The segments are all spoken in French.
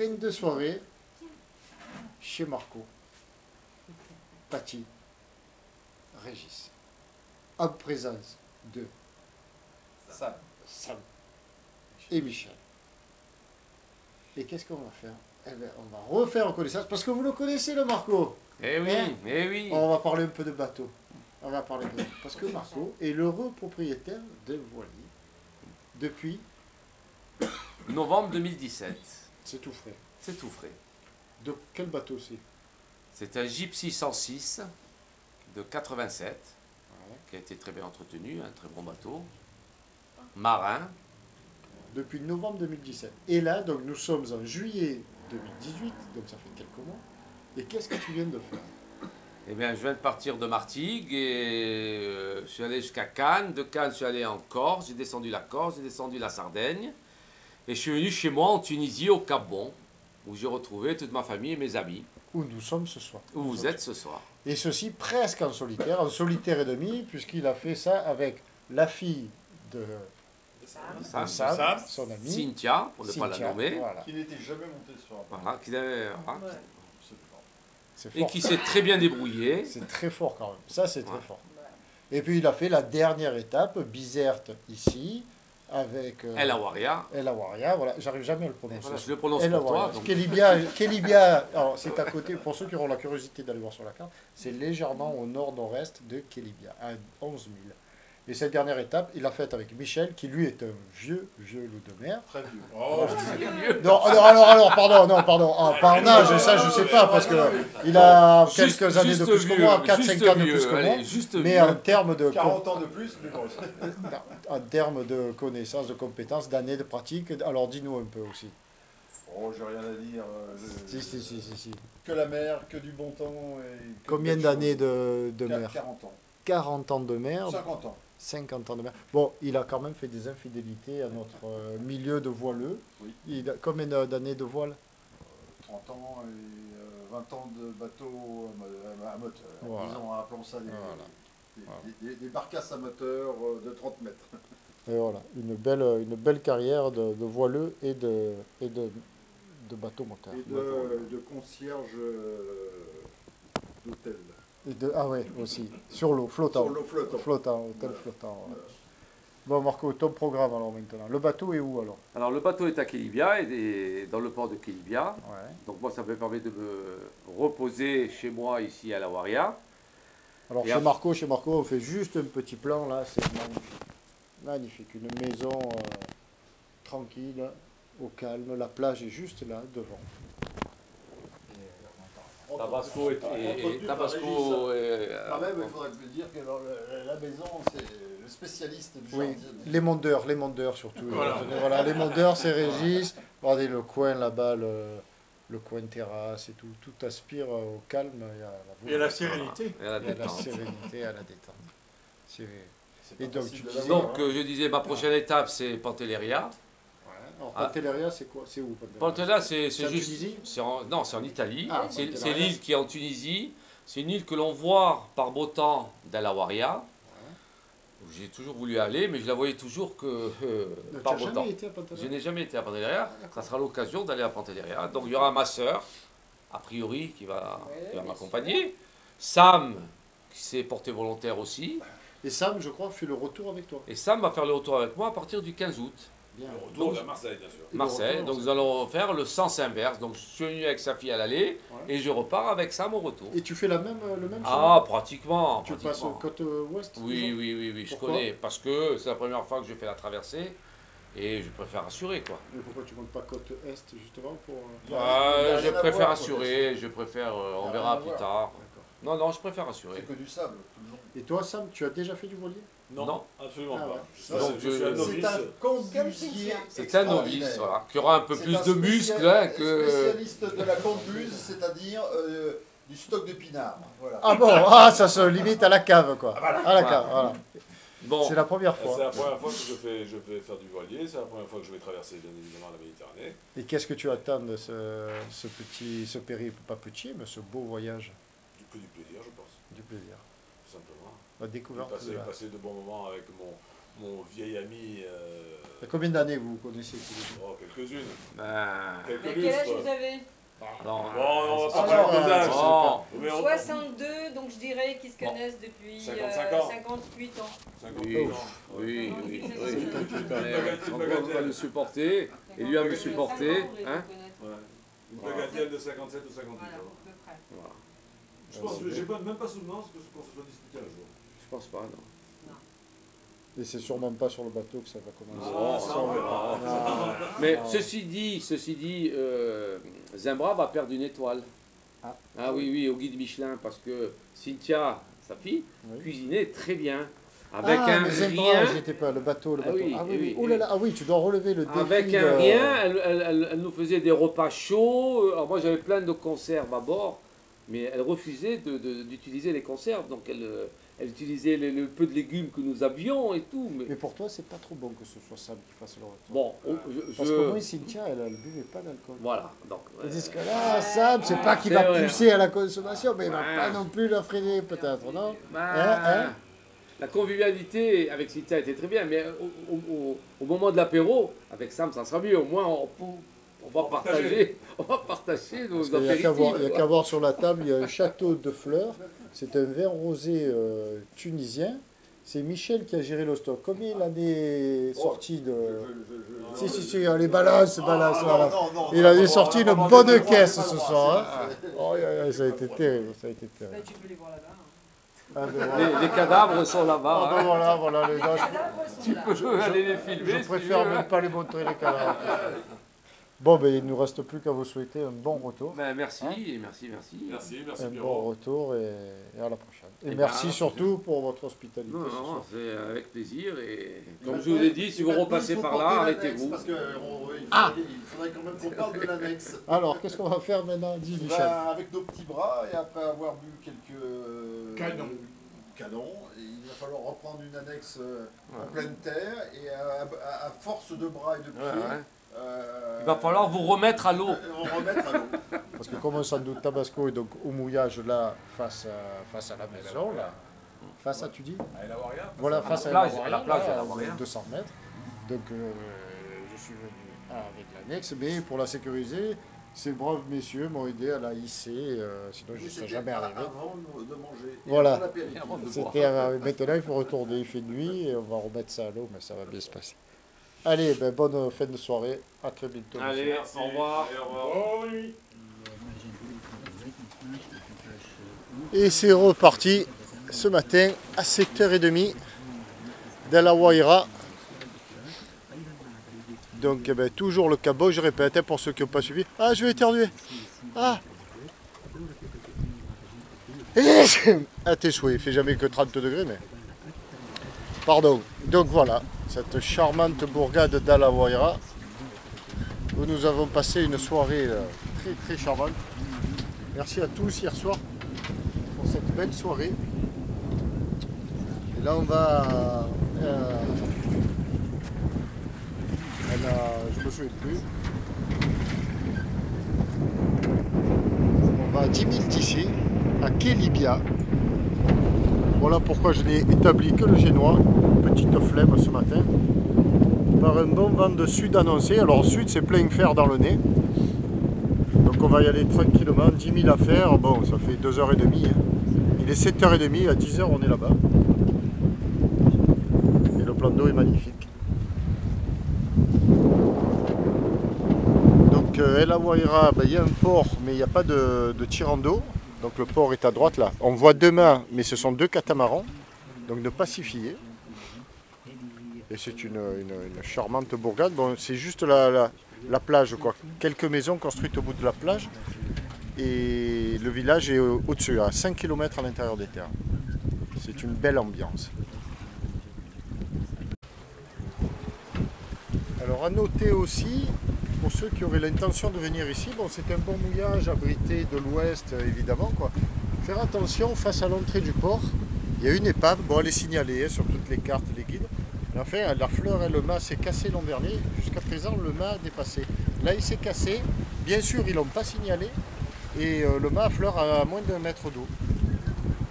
fin de soirée chez Marco, Paty, Régis, en présence de Ça. Sam et Michel. Et qu'est-ce qu'on va faire? Eh bien, on va refaire connaissance, parce que vous le connaissez, le Marco. Eh oui, Hein? eh oui. On va parler un peu de bateau. On va parler de bateau. Parce que Marco est l'heureux propriétaire de voilier depuis, Novembre 2017. c'est tout frais. C'est tout frais. De quel bateau c'est? C'est un Gypsy 106 de 87 Ouais. qui a été très bien entretenu, un très bon bateau. Marin. Depuis novembre 2017. Et là, donc nous sommes en juillet 2018, donc ça fait quelques mois. Et qu'est-ce que tu viens de faire? Eh bien, je viens de partir de Martigues et je suis allé jusqu'à Cannes. De Cannes, je suis allé en Corse. J'ai descendu la Corse, j'ai descendu la Sardaigne. Et je suis venu chez moi en Tunisie, au Cap Bon, où j'ai retrouvé toute ma famille et mes amis. Où nous sommes ce soir. Où vous êtes ce soir. Et ceci presque en solitaire et demi, puisqu'il a fait ça avec la fille de Sam, Sam, son ami. Cynthia, pour ne pas la Cynthia, nommer. Voilà. Qui n'était jamais monté sur un bateau. Voilà, Absolument. C'est et fort. qui s'est très bien débrouillé. C'est très fort quand même. Ça, c'est très Ouais. fort. Et puis, il a fait la dernière étape, Bizerte, ici, avec El Awaria. El Awaria. Voilà, j'arrive jamais à le prononcer. Voilà, je le prononce El pour toi. Awaria. donc. Kelibia, alors c'est à côté, pour ceux qui auront la curiosité d'aller voir sur la carte, c'est légèrement au nord-nord-est de Kelibia, à 11 000. Et cette dernière étape, il l'a faite avec Michel, qui lui est un vieux loup de mer. Très vieux. Oh, Non, alors, pardon. Ah, par âge, ça, je sais pas, parce que il a Juste- quelques années de juste plus que vieux, moi, 4-5 juste ans de vieux, plus que moi. allez, juste Mais vieux. en termes de 40 ans de plus, mais bon. en termes de connaissances, de compétences, d'années de pratique, alors dis-nous un peu aussi. Oh, j'ai rien à dire. Si. Que la mer, que du bon temps. Et que Combien de d'années choses. de mer? 40 ans. 40 ans de mer, 50 ans. 50 ans de mer. Bon, il a quand même fait des infidélités à notre milieu de voileux. Oui. Il a combien d'années de voile? 30 ans et 20 ans de bateau à moteur. Voilà. Disons, appelons ça Voilà. des barcasses à moteur de 30 mètres. Et voilà, une belle carrière de voileux et de bateau moteur. Et de concierge d'hôtel. Ah ouais, aussi, sur l'eau, flottant. Sur l'eau flottant. Flottant, hôtel flottant. Ouais. Bon Marco, ton programme alors maintenant. Le bateau est où alors? Alors le bateau est à Kelibia, et dans le port de Kelibia. Ouais. Donc moi ça me permet de me reposer chez moi ici à la Waria. Alors Et chez après- Marco, on fait juste un petit plan là, c'est magnifique. Magnifique, une maison tranquille, au calme, la plage est juste là, devant. Tabasco et Tabasco. Quand même, il faudrait te dire que la maison, c'est le spécialiste du Oui, jardin. les mondeurs surtout. Voilà. Voilà, les mondeurs, c'est Régis. Regardez le coin là-bas, le coin terrasse et tout. Tout aspire au calme Et à la sérénité. Et à la et à la détente. sérénité, à la détente. C'est- C'est pas Et donc, facile tu de disais- l'avoir, Donc hein. je disais ma prochaine étape c'est Pantelleria. Alors, Ah. Pantelleria, c'est quoi? C'est où Pantelleria? Pantelleria c'est C'est en juste. Tunisie? Non, c'est en Italie. Ah, C'est Pantelleria. l'île qui est en Tunisie. C'est une île que l'on voit par beau temps d'El Awaria. J'ai toujours voulu aller, mais je la voyais toujours que Tu par n'as beau temps. jamais été à Je Pantelleria? n'ai jamais été à Pantelleria. Ça sera l'occasion d'aller à Pantelleria. Donc il y aura ma sœur, a priori, qui va m'accompagner. Sam, qui s'est porté volontaire aussi. Et Sam, je crois, fait le retour avec toi. Et Sam va faire le retour avec moi à partir du 15 août. Bien. Retour à Marseille, bien sûr. Marseille. retour, Donc nous allons faire le sens inverse. Donc je suis venu avec sa fille à l'aller Ouais. et je repars avec Sam au retour. Et tu fais le même Ah, pratiquement. chemin? Tu passes pratiquement. côte ouest? Oui, je Pourquoi connais. Parce que c'est la première fois que je fais la traversée et je préfère assurer quoi. Mais pourquoi tu ne montes pas côte est justement pour... Il y a Je rien à préfère voir, assurer, je préfère, Il y on a verra rien à plus voir. tard. D'accord. Non, je préfère assurer. C'est que du sable, tout le long. Et toi, Sam, tu as déjà fait du voilier? Non. Absolument Ah pas. ouais. Ça, Donc, je suis un novice. C'est un condusier. C'est un novice, voilà, qui aura un peu C'est plus un de muscles hein, que. spécialiste de la conduise, c'est-à-dire du stock de pinard. Voilà. Ah bon, ça se limite à la cave, quoi. À la cave, voilà. Bon, C'est la première C'est fois. la première fois que je vais faire du voilier, c'est la première fois que je vais traverser bien évidemment la Méditerranée. Et qu'est-ce que tu attends de ce périple, pas petit, mais ce beau voyage? Du plus du plaisir, je pense, Du plaisir. tout simplement. La découverte de la... Passer de bons moments avec mon vieil ami. Il y a combien d'années vous vous connaissez tous les deux? Oh, quelques-unes. Ben, Quelques Mais quel âge vous avez? non, Bon, on va pas Alors, parler de âge. oh, Mais on- 62, donc je dirais qu'ils se connaissent depuis 55 ans. 58 ans. 50 oui, ans. oui, oui, C'est oui. Une On bagatelle. va le supporter, et lui à me supporter. Hein? Ouais. Une bagatelle de 57 ou 58 Voilà, ans. à peu près. Voilà. Je pense que j'ai même pas souvenance qu'on se soit disputé un jour. Je pense pas, non. Et c'est sûrement pas sur le bateau que ça va commencer. Ah, ça, on verra. Mais ceci dit, Zimbra va perdre une étoile. Ah. Oui, oui, au guide Michelin, parce que Cynthia, sa fille, Oui. cuisinait très bien. Avec Ah, un mais Zembra, rien, j'étais pas, le bateau, Ah oui, Ah oui, oui, oh là là, ah oui, tu dois relever le défi. avec un rien, elle nous faisait des repas chauds. Alors moi j'avais plein de conserves à bord, mais elle refusait d'utiliser les conserves. Donc elle utilisait le peu de légumes que nous avions et tout. Mais pour toi, c'est pas trop bon que ce soit Sam qui fasse le retour. Bon, Parce que moi, Cynthia, elle ne buvait pas d'alcool. voilà. Donc, Tandis que là, Sam, c'est pas qu'il c'est va vrai. pousser à la consommation, mais il va Ouais. pas non plus la freiner, peut-être, non? bah, Hein? la convivialité avec Cynthia était très bien, mais au moment de l'apéro, avec Sam, ça sera mieux. Au moins, on va partager nos Parce qu'il apéritifs. n'y a qu'à voir sur la table, il y a un château de fleurs. C'est un vin rosé tunisien. C'est Michel qui a géré le stock. Combien il en est sorti de... Si, les balances, voilà. Il en est sorti une bonne caisse ce soir. Hein. Oh, ça a été terrible, ça a été Bah, terrible. tu peux les voir là-bas. Hein. Ah, ben voilà. Les cadavres sont Ah, là-bas. ben voilà, les gars, Tu Tu peux aller les filmer. je préfère même pas les montrer les cadavres. Bon, ben il ne nous reste plus qu'à vous souhaiter un bon retour. Ben, merci, Hein merci. Merci Un bon Pierrot. retour et à la prochaine. Et Et merci ben, surtout pour votre hospitalité. Non, ce non, soir. c'est avec plaisir. Et comme je vous ai dit, si vous repassez par là, arrêtez-vous. Parce qu'il faudrait quand même qu'on parle de l'annexe. Alors, qu'est-ce qu'on va faire maintenant? Dis Michel. Avec nos petits bras, et après avoir bu quelques canons, il va falloir reprendre une annexe en pleine terre, et à force de bras et de pieds, Il va falloir vous remettre à l'eau. remettre à l'eau. Parce que comme on s'en doute, Tabasco est donc au mouillage là, face à la maison, là. Face à, tu dis? Voilà, face la à plage, à la plage, là, à la Warrior. 200 mètres. Donc je suis venu avec l'annexe, mais pour la sécuriser, ces braves messieurs m'ont aidé à la hisser, sinon je ne serais jamais arrivé. Avant de manger. Et Voilà. avant l'apéritif. C'était maintenant il faut retourner, il fait nuit et on va remettre ça à l'eau, mais ça va bien se passer. Allez, ben, bonne fin de soirée, à très bientôt. Allez, Merci. au revoir. Allez, au revoir. Et c'est reparti ce matin à 7h30 dans la Waira. Donc eh ben, toujours le cabot, je répète hein, pour ceux qui n'ont pas suivi. Ah, je vais éternuer. Ah, à tes souhaits, il fait jamais que 30 degrés, mais... Pardon. Donc voilà, cette charmante bourgade d'Alawaira où nous avons passé une soirée très très charmante. Merci à tous hier soir pour cette belle soirée. Et là on va... je me souviens plus. On va à 10 000 d'ici, à Kelibia. Voilà pourquoi je n'ai établi que le génois, petite flemme ce matin, par un bon vent de sud annoncé. Alors au sud c'est plein fer dans le nez, donc on va y aller tranquillement, 10 000 à faire, bon ça fait 2h30, hein. Il est 7h30, à 10h on est là-bas, et le plan d'eau est magnifique. Donc El Awaira, ben, il y a un port mais il n'y a pas de tirant d'eau. Donc le port est à droite là. On voit deux mains, mais ce sont deux catamarans, donc de pacifiés. Et c'est une charmante bourgade. Bon, c'est juste la plage, quoi. Quelques maisons construites au bout de la plage. Et le village est au-dessus, à 5 km à l'intérieur des terres. C'est une belle ambiance. Alors à noter aussi, pour ceux qui auraient l'intention de venir ici, bon, c'est un bon mouillage abrité de l'ouest évidemment, quoi. Faire attention, face à l'entrée du port, il y a une épave, bon elle est signalée hein, sur toutes les cartes, les guides. Mais enfin, la fleur et le mât s'est cassé l'an dernier, jusqu'à présent le mât a dépassé. Là il s'est cassé, bien sûr ils l'ont pas signalé, et le mât à fleur à moins d'1 mètre d'eau.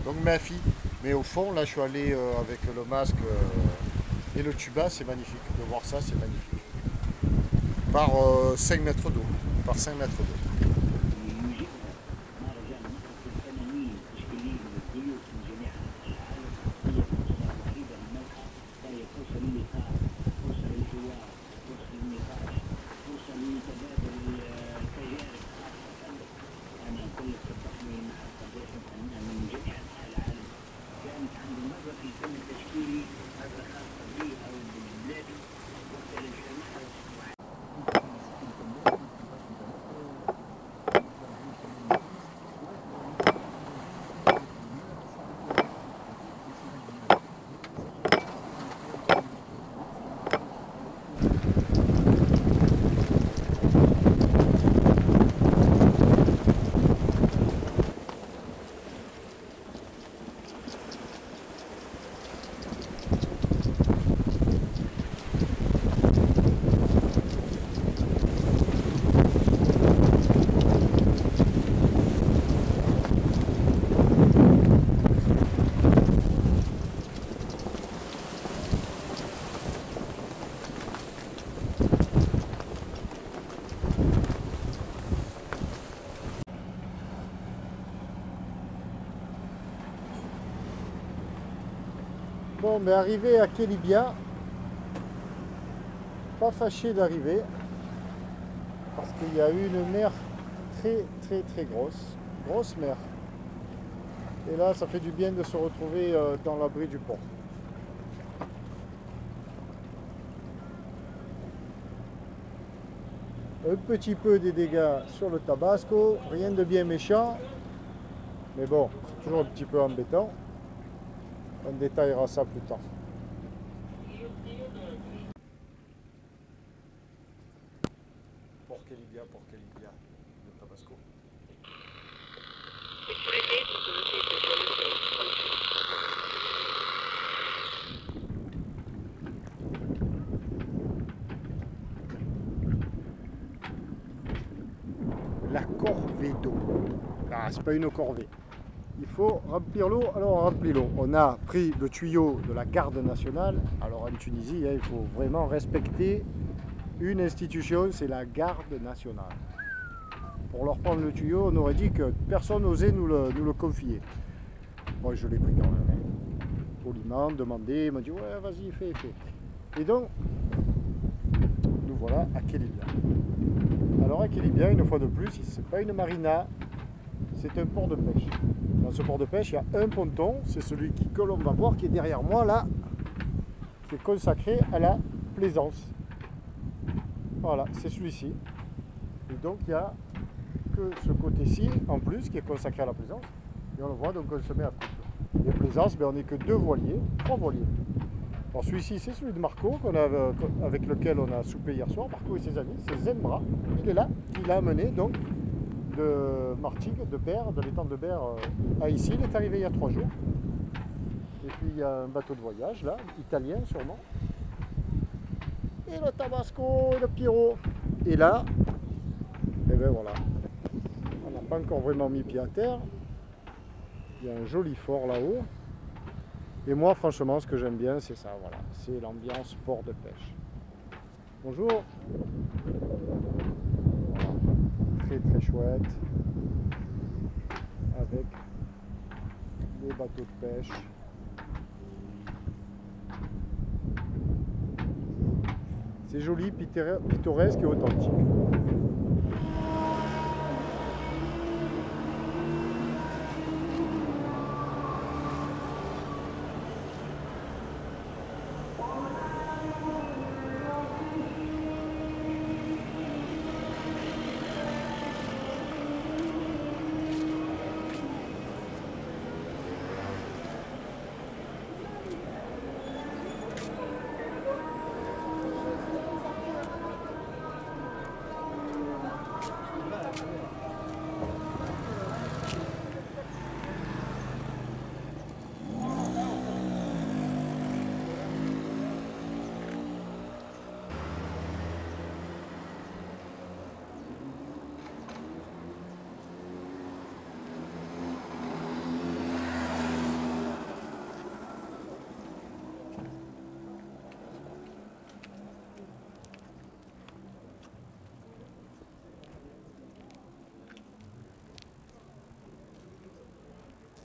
Donc méfie. Mais au fond, là je suis allé avec le masque Et le tuba, c'est magnifique. De voir ça, c'est magnifique. Par 5 mètres d'eau. Par 5 mètres d'eau. Bon, mais arrivé à Kelibia, pas fâché d'arriver, parce qu'il y a eu une mer très grosse mer. Et là, ça fait du bien de se retrouver dans l'abri du port. Un petit peu des dégâts sur le Tabasco, rien de bien méchant, mais bon, c'est toujours un petit peu embêtant. On détaillera ça plus tard. Port Kelibia, le Tabasco. La corvée d'eau. Ah, c'est pas une corvée. Il faut remplir l'eau, alors on remplit l'eau. On a pris le tuyau de la garde nationale. Alors en Tunisie, il faut vraiment respecter une institution, c'est la garde nationale. Pour leur prendre le tuyau, on aurait dit que personne n'osait nous le confier. Moi, je l'ai pris quand même. Hein. Poliment, demandé, il m'a dit ouais, vas-y, fais. Et donc, nous voilà à Kelibia. Alors à Kelibia, une fois de plus, c'est pas une marina, c'est un port de pêche. Dans ce port de pêche, il y a un ponton, c'est celui que l'on va voir, qui est derrière moi là, qui est consacré à la plaisance. Voilà, c'est celui-ci. Et donc il n'y a que ce côté-ci, en plus, qui est consacré à la plaisance. Et on le voit, donc on se met à couple. Les plaisances, ben, on n'est que 2 voiliers, 3 voiliers. Alors celui-ci, c'est celui de Marco, avec lequel on a soupé hier soir. Marco et ses amis, c'est Zembra. Il est là, il a amené donc de Martigues, de Berre, de l'étang de Berre à ici. Il est arrivé il y a 3 jours. Et puis il y a un bateau de voyage là, italien sûrement. Et le Tabasco et le Pierrot. Et là, et ben voilà. On n'a pas encore vraiment mis pied à terre. Il y a un joli fort là-haut. Et moi franchement ce que j'aime bien c'est ça, voilà. C'est l'ambiance port de pêche. Bonjour. Très chouette, avec des bateaux de pêche. C'est joli, pittoresque et authentique.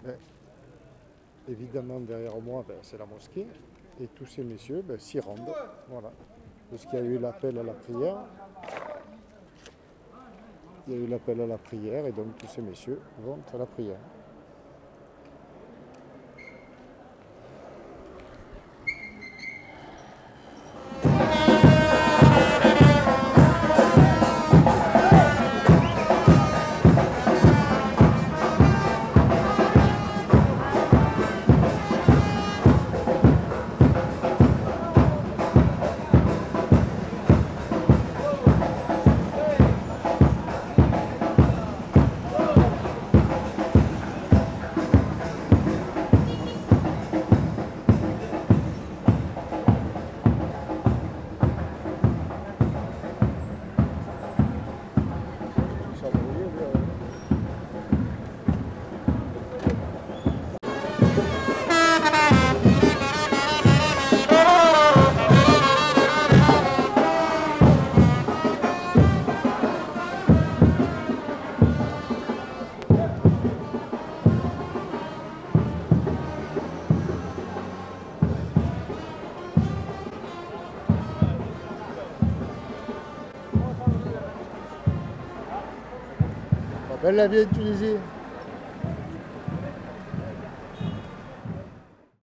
Ben, évidemment, derrière moi, ben, c'est la mosquée. Et tous ces messieurs ben, s'y rendent. Voilà. Parce qu'il y a eu l'appel à la prière. Il y a eu l'appel à la prière et donc tous ces messieurs vont à la prière. Belle la vieille Tunisie.